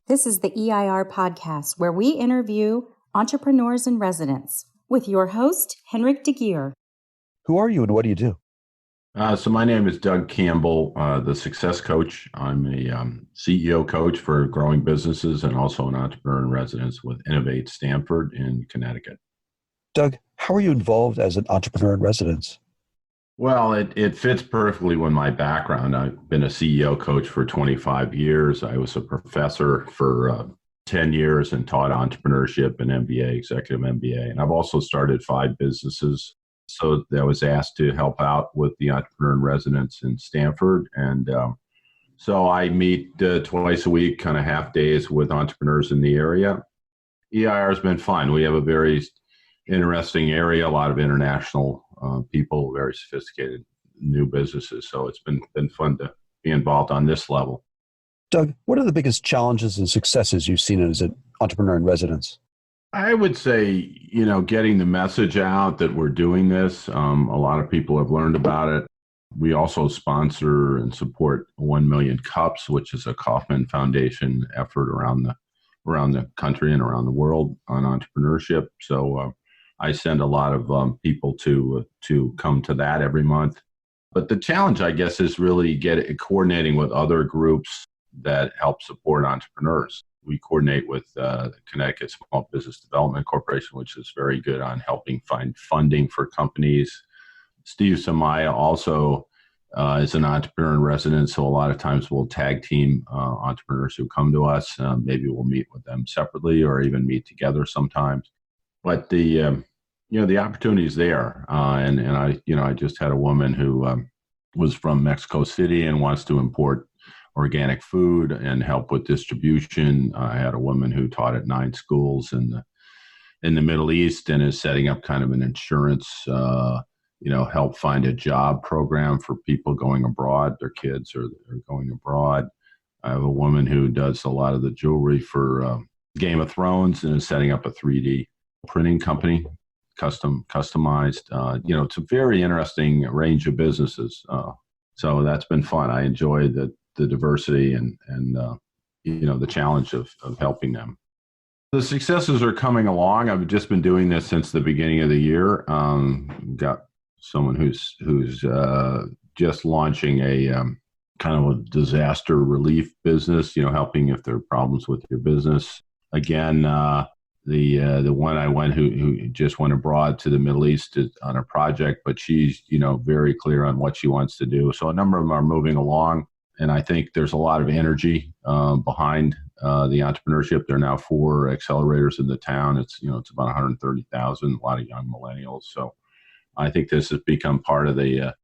This is the EIR Podcast, where we interview entrepreneurs in residence with your host, Henrik de Geer. Who are you and what do you do? So my name is Doug Campbell, the success coach. I'm a CEO coach for growing businesses and also an entrepreneur in residence with Innovate Stanford in Connecticut. Doug, how are you involved as an entrepreneur in residence? Well, it fits perfectly with my background. I've been a CEO coach for 25 years. I was a professor for 10 years and taught entrepreneurship and MBA, executive MBA. And I've also started 5 businesses. So I was asked to help out with the entrepreneur in residence in Stanford. And so I meet twice a week, kind of half days with entrepreneurs in the area. EIR has been fun. We have a very interesting area, a lot of international people, very sophisticated new businesses. So it's been fun to be involved on this level. Doug, what are the biggest challenges and successes you've seen as an entrepreneur in residence? I would say, getting the message out that we're doing this. A lot of people have learned about it. We also sponsor and support 1 Million Cups, which is a Kauffman Foundation effort around the country and around the world on entrepreneurship. So I send a lot of people to come to that every month. But the challenge, I guess, is really coordinating with other groups that help support entrepreneurs. We coordinate with the Connecticut Small Business Development Corporation, which is very good on helping find funding for companies. Steve Samaya also is an entrepreneur in residence, so a lot of times we'll tag team entrepreneurs who come to us. Maybe we'll meet with them separately or even meet together sometimes. But the opportunity is there, and I just had a woman who was from Mexico City and wants to import organic food and help with distribution. I had a woman who taught at 9 schools in the Middle East and is setting up kind of an insurance, help find a job program for people going abroad. Their kids are going abroad. I have a woman who does a lot of the jewelry for Game of Thrones and is setting up a 3D printing company, customized. It's a very interesting range of businesses. So that's been fun. I enjoy the diversity and the challenge of helping them. The successes are coming along. I've just been doing this since the beginning of the year. Got someone who's just launching a kind of a disaster relief business, helping if there are problems with your business. Again, the one I went who just went abroad to the Middle East on a project, but she's very clear on what she wants to do. So a number of them are moving along. And I think there's a lot of energy behind the entrepreneurship. There are now 4 accelerators in the town. It's about 130,000, a lot of young millennials. So I think this has become part of the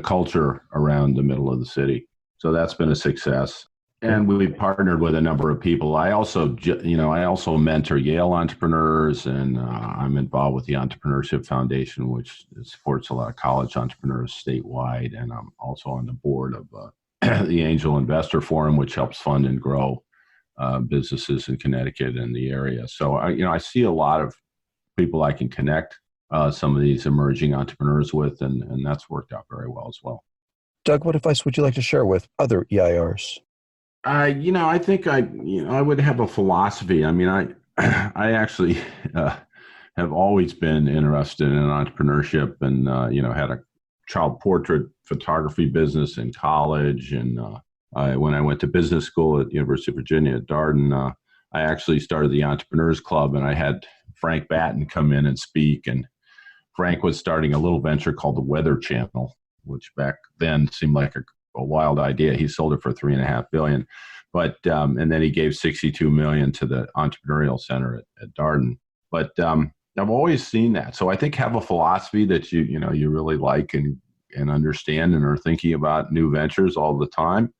culture around the middle of the city. So that's been a success. And we've partnered with a number of people. I also mentor Yale entrepreneurs, and I'm involved with the Entrepreneurship Foundation, which supports a lot of college entrepreneurs statewide. And I'm also on the board of the Angel Investor Forum, which helps fund and grow businesses in Connecticut and the area. So I see a lot of people I can connect some of these emerging entrepreneurs with, and that's worked out very well as well. Doug, what advice would you like to share with other EIRs? I think I would have a philosophy. I mean, I actually have always been interested in entrepreneurship, and had a child portrait photography business in college. And when I went to business school at the University of Virginia at Darden, I actually started the Entrepreneurs Club, and I had Frank Batten come in and speak. And Frank was starting a little venture called the Weather Channel, which back then seemed like a wild idea. He sold it for $3.5 billion, but and then he gave $62 million to the Entrepreneurial Center at Darden. But I've always seen that. So I think have a philosophy that you really like and understand and are thinking about new ventures all the time.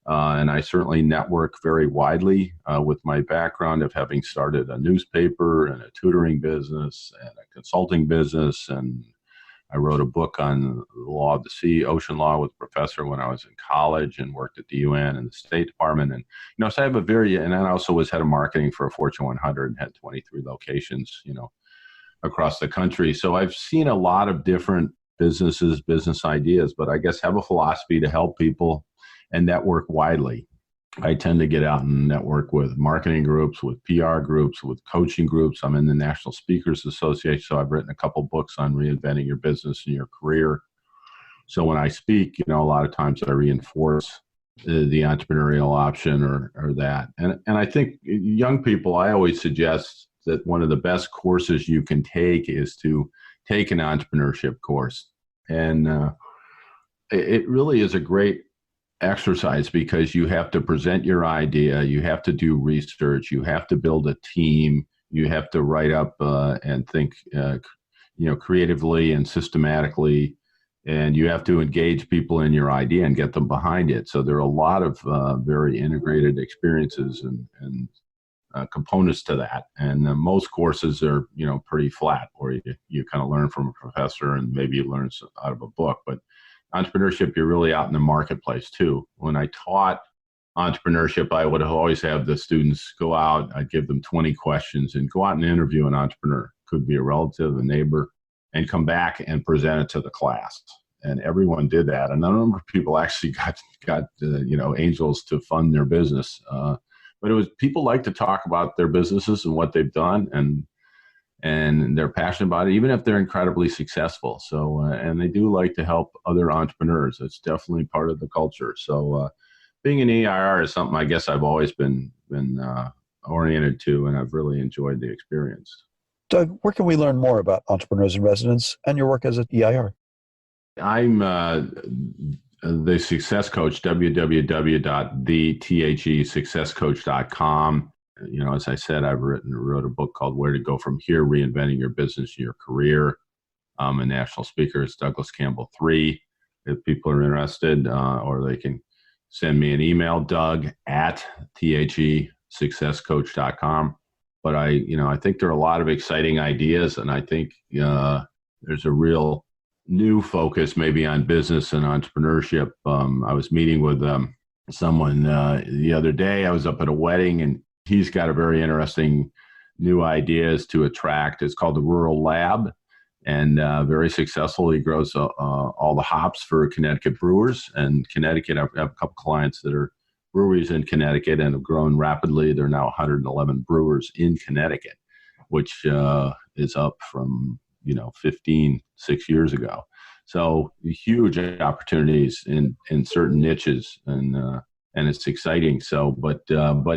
And I certainly network very widely with my background of having started a newspaper and a tutoring business and a consulting business. And I wrote a book on the law of the sea, ocean law, with a professor when I was in college, and worked at the UN and the State Department. And, so I have and I also was head of marketing for a Fortune 100 and had 23 locations, across the country. So I've seen a lot of different business ideas, but I guess have a philosophy to help people and network widely. I tend to get out and network with marketing groups, with PR groups, with coaching groups. I'm in the National Speakers Association, so I've written a couple books on reinventing your business and your career. So when I speak, a lot of times I reinforce the entrepreneurial option or that. And I think young people, I always suggest that one of the best courses you can take is to take an entrepreneurship course. And it really is a great exercise because you have to present your idea, you have to do research, you have to build a team, you have to write up and think, creatively and systematically, and you have to engage people in your idea and get them behind it. So there are a lot of very integrated experiences and components to that. And most courses are, pretty flat, or you kind of learn from a professor and maybe you learn out of a book. But entrepreneurship, you're really out in the marketplace too. When I taught entrepreneurship, I would always have the students go out, I'd give them 20 questions and go out and interview an entrepreneur. Could be a relative, a neighbor, and come back and present it to the class. And everyone did that. And a number of people actually got angels to fund their business. But it was, people like to talk about their businesses and what they've done, and they're passionate about it, even if they're incredibly successful. So, and they do like to help other entrepreneurs. It's definitely part of the culture. So, being an EIR is something I guess I've always been oriented to, and I've really enjoyed the experience. Doug, where can we learn more about Entrepreneurs in Residence and your work as an EIR? I'm the Success Coach, www.thethesuccesscoach.com. As I said, I wrote a book called Where to Go From Here, Reinventing Your Business and Your Career. I'm a national speaker. It's Douglas Campbell 3. If people are interested, or they can send me an email, doug@thesuccesscoach.com. But I think there are a lot of exciting ideas, and I think there's a real new focus maybe on business and entrepreneurship. I was meeting with someone the other day. I was up at a wedding, and he's got a very interesting new ideas to attract. It's called the Rural Lab, and very successful. He grows all the hops for Connecticut brewers. And Connecticut, I have a couple clients that are breweries in Connecticut and have grown rapidly. There are now 111 brewers in Connecticut, which is up from 6 years ago. So huge opportunities in certain niches, and it's exciting. So, but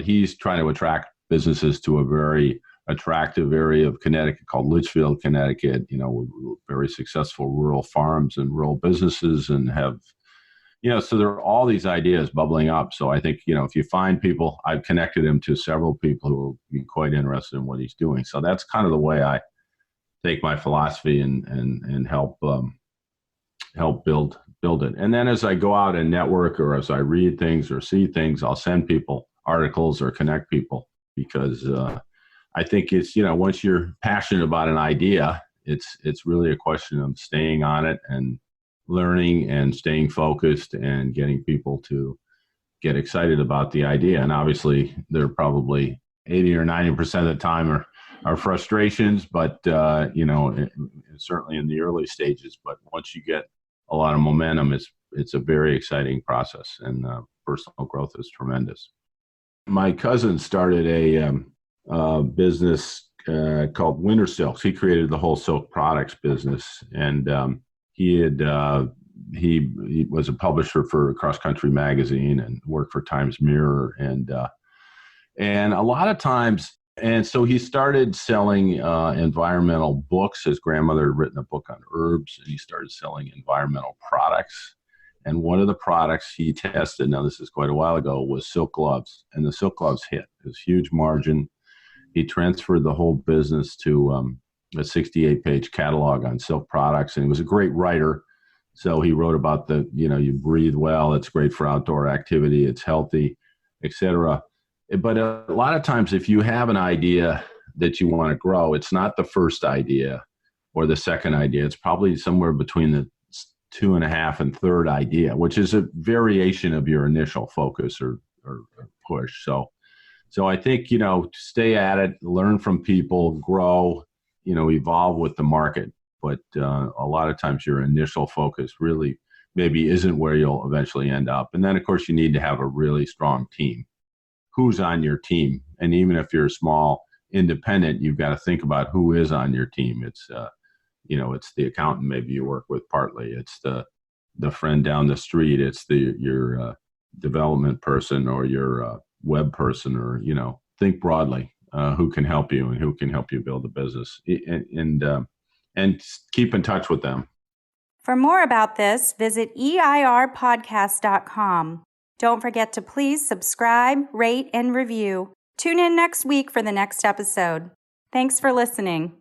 he's trying to attract businesses to a very attractive area of Connecticut called Litchfield, Connecticut. Very successful rural farms and rural businesses, and have, so there are all these ideas bubbling up. So I think, if you find people, I've connected him to several people who will be quite interested in what he's doing. So that's kind of the way I take my philosophy and help build it. And then as I go out and network, or as I read things or see things, I'll send people articles or connect people, because I think it's, once you're passionate about an idea, it's really a question of staying on it and learning and staying focused and getting people to get excited about the idea. And obviously there are probably 80 or 90% of the time are frustrations, but certainly in the early stages. But once you get a lot of momentum, it's a very exciting process, and personal growth is tremendous. My cousin started a business called Winter Silks. He created the whole silk products business, and he was a publisher for Cross Country Magazine and worked for Times Mirror, and a lot of times. And so he started selling environmental books. His grandmother had written a book on herbs, and he started selling environmental products. And one of the products he tested, now this is quite a while ago, was silk gloves. And the silk gloves hit. It was huge margin. He transferred the whole business to a 68-page catalog on silk products. And he was a great writer. So he wrote about you breathe well, it's great for outdoor activity, it's healthy, etc. But a lot of times, if you have an idea that you want to grow, it's not the first idea or the second idea. It's probably somewhere between the 2.5 and third idea, which is a variation of your initial focus or push. So I think, stay at it, learn from people, grow, evolve with the market. But a lot of times your initial focus really maybe isn't where you'll eventually end up. And then, of course, you need to have a really strong team. who's on your team. And even if you're a small independent, you've got to think about who is on your team. It's it's the accountant maybe you work with partly. It's the friend down the street. It's your development person or your web person, or think broadly. Who can help you and who can help you build a business, and keep in touch with them. For more about this, visit EIRpodcast.com. Don't forget to please subscribe, rate, and review. Tune in next week for the next episode. Thanks for listening.